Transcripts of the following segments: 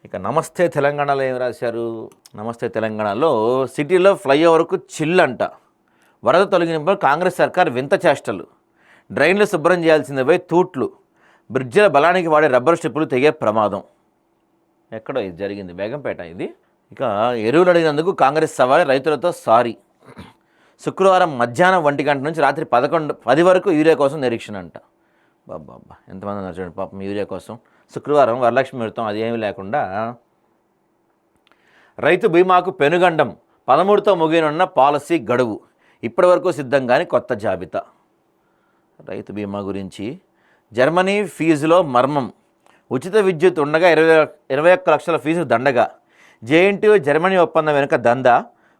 ఇక నమస్తే తెలంగాణలో ఏం రాశారు? నమస్తే తెలంగాణలో సిటీలో ఫ్లైఓవర్కు చిల్లంట, వరద తొలగింపులో కాంగ్రెస్ సర్కార్ వింత చేష్టలు, డ్రైన్లు శుభ్రం చేయాల్సిందే పోయి తూట్లు, బ్రిడ్జిల బలానికి వాడే రబ్బర్ స్ట్రిప్పులు తెగే ప్రమాదం. ఎక్కడో ఇది జరిగింది, బేగంపేట ఇది. ఇక ఎరువులు అడిగినందుకు కాంగ్రెస్ సవాల్, రైతులతో సారీ. శుక్రవారం మధ్యాహ్నం 1 గంట నుంచి రాత్రి 10 వరకు యూరియా కోసం నిరీక్షణ అంట. బాబా ఎంతమంది ఉన్నారు చూడండి పాపం యూరియా కోసం. శుక్రవారం వరలక్ష్మి వ్రతం అది ఏమీ లేకుండా. రైతు బీమాకు పెనుగండం, 13తో ముగియనున్న పాలసీ గడువు, ఇప్పటివరకు సిద్ధం కాని కొత్త జాబితా. రైతు బీమా గురించి జర్మనీ ఫీజులో మర్మం, ఉచిత విద్యుత్ ఉండగా 21 లక్షల ఫీజు దండగా, జేఎన్టీయూ జర్మనీ ఒప్పందం వెనుక దందా,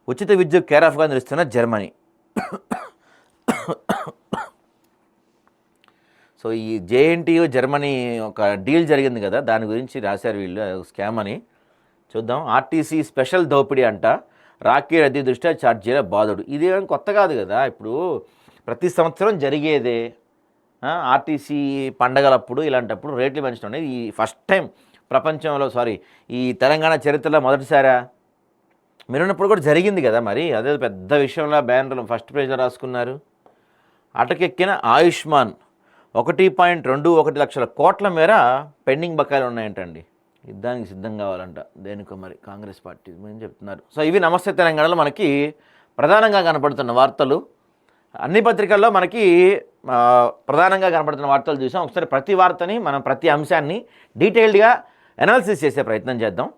ఉచిత విద్యుత్ కేరాఫ్గా నిలుస్తున్న జర్మనీ. సో ఈ జేఎన్టీయూ జర్మనీ ఒక డీల్ జరిగింది కదా, దాని గురించి రాశారు వీళ్ళు, స్కామ్ అని. చూద్దాం. ఆర్టీసీ స్పెషల్ దోపిడీ అంట, రాఖీ రద్దీ దృష్ట్యా ఛార్జీల బాధుడు. ఇదేం కొత్త కాదు కదా, ఇప్పుడు ప్రతి సంవత్సరం జరిగేదే. ఆర్టీసీ పండగలప్పుడు ఇలాంటప్పుడు రేట్లు పెంచడం అనేది ఈ ఫస్ట్ టైం ప్రపంచంలో, ఈ తెలంగాణ చరిత్రలో మొదటిసారా? మీరున్నప్పుడు కూడా జరిగింది కదా, మరి అదే పెద్ద విషయంలో బ్యానర్లు ఫస్ట్ పేజ్లో రాసుకున్నారు. అటకెక్కిన ఆయుష్మాన్ 1.21 లక్షల కోట్ల మేర పెండింగ్ బకాయిలు ఉన్నాయంటండి. యుద్ధానికి సిద్ధం కావాలంట, దేనికో మరి కాంగ్రెస్ పార్టీ అని చెప్తున్నారు. సో ఇవి నమస్తే తెలంగాణలో మనకి ప్రధానంగా కనపడుతున్న వార్తలు. అన్ని పత్రికల్లో మనకి ప్రధానంగా కనపడుతున్న వార్తలు చూసాం. ఒకసారి ప్రతి వార్తని మనం ప్రతి అంశాన్ని డీటెయిల్డ్గా అనాలిసిస్ చేసే ప్రయత్నం చేద్దాం.